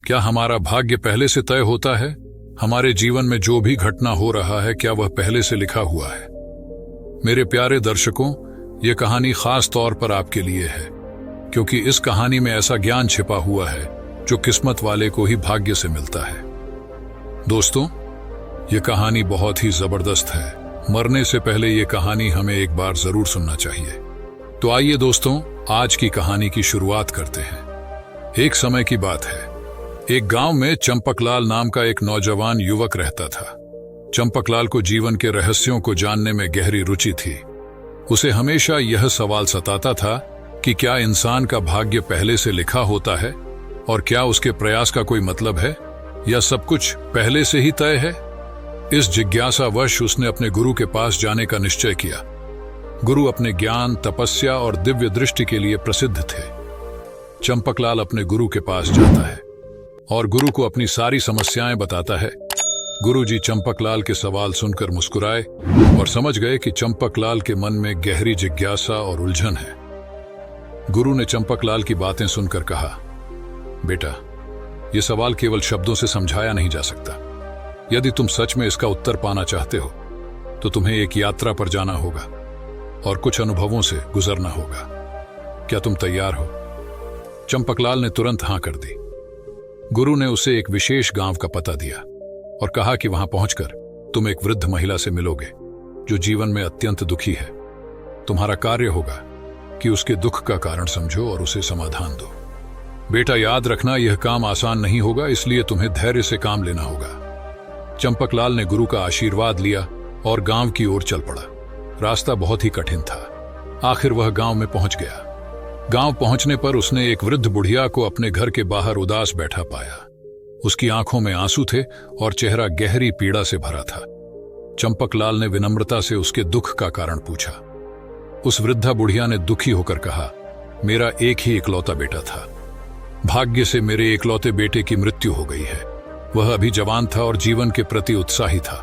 क्या हमारा भाग्य पहले से तय होता है? हमारे जीवन में जो भी घटना हो रहा है, क्या वह पहले से लिखा हुआ है? मेरे प्यारे दर्शकों, यह कहानी खास तौर पर आपके लिए है, क्योंकि इस कहानी में ऐसा ज्ञान छिपा हुआ है जो किस्मत वाले को ही भाग्य से मिलता है। दोस्तों, यह कहानी बहुत ही जबरदस्त है। मरने से पहले यह कहानी हमें एक बार जरूर सुनना चाहिए। तो आइए दोस्तों, आज की कहानी की शुरुआत करते हैं। एक समय की बात है। एक गांव में चंपकलाल नाम का एक नौजवान युवक रहता था। चंपकलाल को जीवन के रहस्यों को जानने में गहरी रुचि थी। उसे हमेशा यह सवाल सताता था कि क्या इंसान का भाग्य पहले से लिखा होता है और क्या उसके प्रयास का कोई मतलब है, या सब कुछ पहले से ही तय है। इस जिज्ञासावश उसने अपने गुरु के पास जाने का निश्चय किया। गुरु अपने ज्ञान, तपस्या और दिव्य दृष्टि के लिए प्रसिद्ध थे। चंपकलाल अपने गुरु के पास जाता है और गुरु को अपनी सारी समस्याएं बताता है। गुरुजी चंपकलाल के सवाल सुनकर मुस्कुराए और समझ गए कि चंपकलाल के मन में गहरी जिज्ञासा और उलझन है। गुरु ने चंपकलाल की बातें सुनकर कहा, बेटा, यह सवाल केवल शब्दों से समझाया नहीं जा सकता। यदि तुम सच में इसका उत्तर पाना चाहते हो तो तुम्हें एक यात्रा पर जाना होगा और कुछ अनुभवों से गुजरना होगा। क्या तुम तैयार हो? चंपकलाल ने तुरंत हां कर दी। गुरु ने उसे एक विशेष गांव का पता दिया और कहा कि वहां पहुंचकर तुम एक वृद्ध महिला से मिलोगे जो जीवन में अत्यंत दुखी है। तुम्हारा कार्य होगा कि उसके दुख का कारण समझो और उसे समाधान दो। बेटा, याद रखना, यह काम आसान नहीं होगा, इसलिए तुम्हें धैर्य से काम लेना होगा। चंपकलाल ने गुरु का आशीर्वाद लिया और गांव की ओर चल पड़ा। रास्ता बहुत ही कठिन था। आखिर वह गांव में पहुंच गया। गांव पहुंचने पर उसने एक वृद्ध बुढ़िया को अपने घर के बाहर उदास बैठा पाया। उसकी आंखों में आंसू थे और चेहरा गहरी पीड़ा से भरा था। चंपकलाल ने विनम्रता से उसके दुख का कारण पूछा। उस वृद्धा बुढ़िया ने दुखी होकर कहा, मेरा एक ही इकलौता बेटा था। भाग्य से मेरे इकलौते बेटे की मृत्यु हो गई है। वह अभी जवान था और जीवन के प्रति उत्साही था।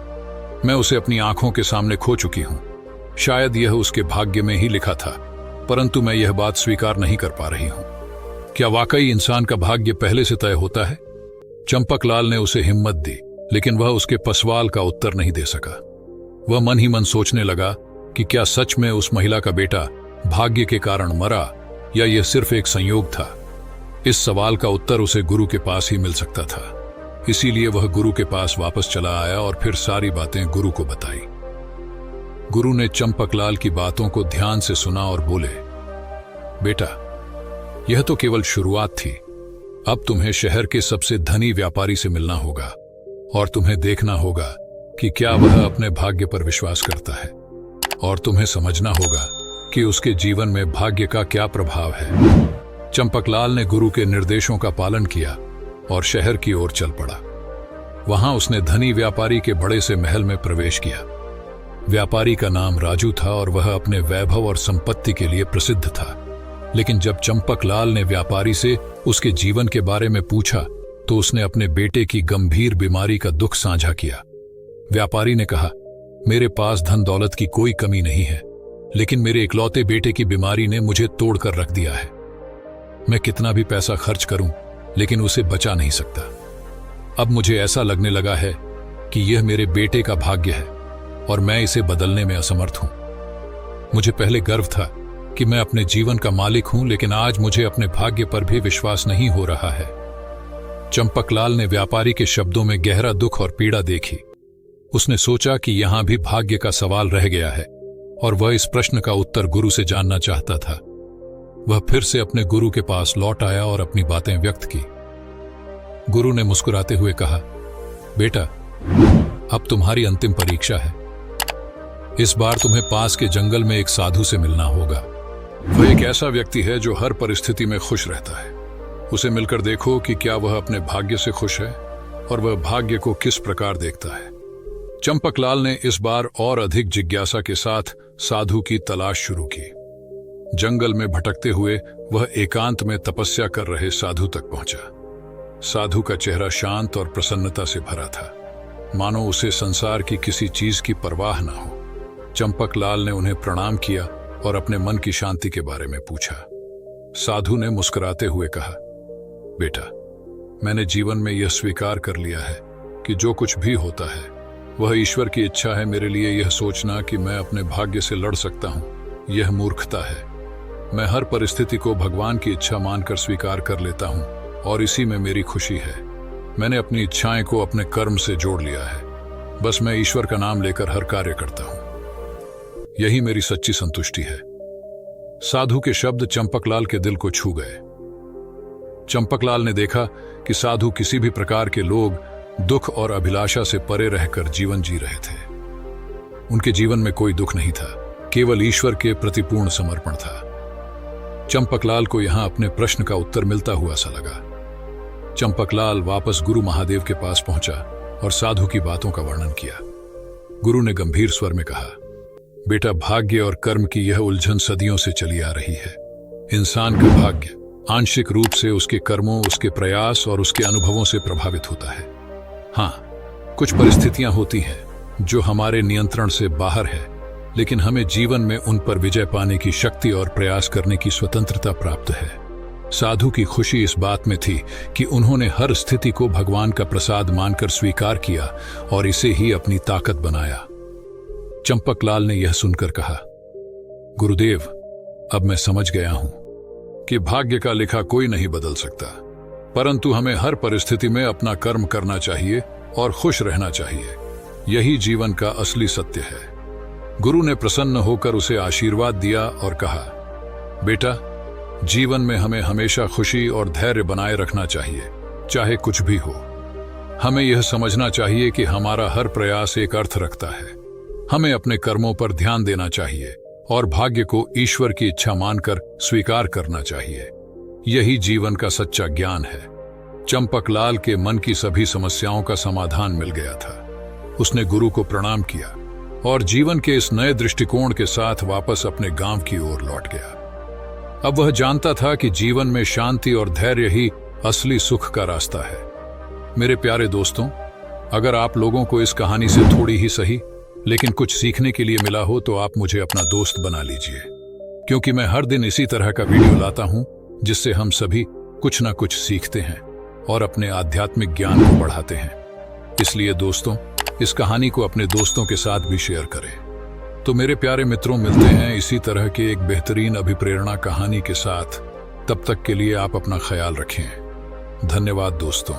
मैं उसे अपनी आंखों के सामने खो चुकी हूं। शायद यह उसके भाग्य में ही लिखा था, परंतु मैं यह बात स्वीकार नहीं कर पा रही हूं। क्या वाकई इंसान का भाग्य पहले से तय होता है? चंपकलाल ने उसे हिम्मत दी, लेकिन वह उसके सवाल का उत्तर नहीं दे सका। वह मन ही मन सोचने लगा कि क्या सच में उस महिला का बेटा भाग्य के कारण मरा, या यह सिर्फ एक संयोग था। इस सवाल का उत्तर उसे गुरु के पास ही मिल सकता था। इसीलिए वह गुरु के पास वापस चला आया और फिर सारी बातें गुरु को बताई। गुरु ने चंपकलाल की बातों को ध्यान से सुना और बोले, बेटा, यह तो केवल शुरुआत थी। अब तुम्हें शहर के सबसे धनी व्यापारी से मिलना होगा और तुम्हें देखना होगा कि क्या वह अपने भाग्य पर विश्वास करता है, और तुम्हें समझना होगा कि उसके जीवन में भाग्य का क्या प्रभाव है। चंपकलाल ने गुरु के निर्देशों का पालन किया और शहर की ओर चल पड़ा। वहां उसने धनी व्यापारी के बड़े से महल में प्रवेश किया। व्यापारी का नाम राजू था और वह अपने वैभव और संपत्ति के लिए प्रसिद्ध था। लेकिन जब चंपकलाल ने व्यापारी से उसके जीवन के बारे में पूछा तो उसने अपने बेटे की गंभीर बीमारी का दुख साझा किया। व्यापारी ने कहा, मेरे पास धन दौलत की कोई कमी नहीं है, लेकिन मेरे इकलौते बेटे की बीमारी ने मुझे तोड़कर रख दिया है। मैं कितना भी पैसा खर्च करूं, लेकिन उसे बचा नहीं सकता। अब मुझे ऐसा लगने लगा है कि यह मेरे बेटे का भाग्य है और मैं इसे बदलने में असमर्थ हूं। मुझे पहले गर्व था कि मैं अपने जीवन का मालिक हूं, लेकिन आज मुझे अपने भाग्य पर भी विश्वास नहीं हो रहा है। चंपकलाल ने व्यापारी के शब्दों में गहरा दुख और पीड़ा देखी। उसने सोचा कि यहां भी भाग्य का सवाल रह गया है और वह इस प्रश्न का उत्तर गुरु से जानना चाहता था। वह फिर से अपने गुरु के पास लौट आया और अपनी बातें व्यक्त की। गुरु ने मुस्कुराते हुए कहा, बेटा, अब तुम्हारी अंतिम परीक्षा है। इस बार तुम्हें पास के जंगल में एक साधु से मिलना होगा। वह एक ऐसा व्यक्ति है जो हर परिस्थिति में खुश रहता है। उसे मिलकर देखो कि क्या वह अपने भाग्य से खुश है और वह भाग्य को किस प्रकार देखता है। चंपकलाल ने इस बार और अधिक जिज्ञासा के साथ साधु की तलाश शुरू की। जंगल में भटकते हुए वह एकांत में तपस्या कर रहे साधु तक पहुंचा। साधु का चेहरा शांत और प्रसन्नता से भरा था, मानो उसे संसार की किसी चीज की परवाह न हो। चंपकलाल ने उन्हें प्रणाम किया और अपने मन की शांति के बारे में पूछा। साधु ने मुस्कुराते हुए कहा, बेटा, मैंने जीवन में यह स्वीकार कर लिया है कि जो कुछ भी होता है वह ईश्वर की इच्छा है। मेरे लिए यह सोचना कि मैं अपने भाग्य से लड़ सकता हूँ, यह मूर्खता है। मैं हर परिस्थिति को भगवान की इच्छा मानकर स्वीकार कर लेता हूँ और इसी में मेरी खुशी है। मैंने अपनी इच्छाएं को अपने कर्म से जोड़ लिया है। बस मैं ईश्वर का नाम लेकर हर कार्य करता हूँ, यही मेरी सच्ची संतुष्टि है। साधु के शब्द चंपकलाल के दिल को छू गए। चंपकलाल ने देखा कि साधु किसी भी प्रकार के लोग, दुख और अभिलाषा से परे रहकर जीवन जी रहे थे। उनके जीवन में कोई दुख नहीं था, केवल ईश्वर के प्रति पूर्ण समर्पण था। चंपकलाल को यहां अपने प्रश्न का उत्तर मिलता हुआ सा लगा। चंपकलाल वापस गुरु महादेव के पास पहुंचा और साधु की बातों का वर्णन किया। गुरु ने गंभीर स्वर में कहा, बेटा, भाग्य और कर्म की यह उलझन सदियों से चली आ रही है। इंसान का भाग्य आंशिक रूप से उसके कर्मों, उसके प्रयास और उसके अनुभवों से प्रभावित होता है। हाँ, कुछ परिस्थितियां होती हैं जो हमारे नियंत्रण से बाहर है, लेकिन हमें जीवन में उन पर विजय पाने की शक्ति और प्रयास करने की स्वतंत्रता प्राप्त है। साधु की खुशी इस बात में थी कि उन्होंने हर स्थिति को भगवान का प्रसाद मानकर स्वीकार किया और इसे ही अपनी ताकत बनाया। चंपकलाल ने यह सुनकर कहा, गुरुदेव, अब मैं समझ गया हूं कि भाग्य का लिखा कोई नहीं बदल सकता, परंतु हमें हर परिस्थिति में अपना कर्म करना चाहिए और खुश रहना चाहिए। यही जीवन का असली सत्य है। गुरु ने प्रसन्न होकर उसे आशीर्वाद दिया और कहा, बेटा, जीवन में हमें हमेशा खुशी और धैर्य बनाए रखना चाहिए, चाहे कुछ भी हो। हमें यह समझना चाहिए कि हमारा हर प्रयास एक अर्थ रखता है। हमें अपने कर्मों पर ध्यान देना चाहिए और भाग्य को ईश्वर की इच्छा मानकर स्वीकार करना चाहिए। यही जीवन का सच्चा ज्ञान है। चंपकलाल के मन की सभी समस्याओं का समाधान मिल गया था। उसने गुरु को प्रणाम किया और जीवन के इस नए दृष्टिकोण के साथ वापस अपने गांव की ओर लौट गया। अब वह जानता था कि जीवन में शांति और धैर्य ही असली सुख का रास्ता है। मेरे प्यारे दोस्तों, अगर आप लोगों को इस कहानी से थोड़ी ही सही लेकिन कुछ सीखने के लिए मिला हो तो आप मुझे अपना दोस्त बना लीजिए, क्योंकि मैं हर दिन इसी तरह का वीडियो लाता हूं जिससे हम सभी कुछ ना कुछ सीखते हैं और अपने आध्यात्मिक ज्ञान को बढ़ाते हैं। इसलिए दोस्तों, इस कहानी को अपने दोस्तों के साथ भी शेयर करें। तो मेरे प्यारे मित्रों, मिलते हैं इसी तरह के एक बेहतरीन अभिप्रेरणा कहानी के साथ। तब तक के लिए आप अपना ख्याल रखें। धन्यवाद दोस्तों।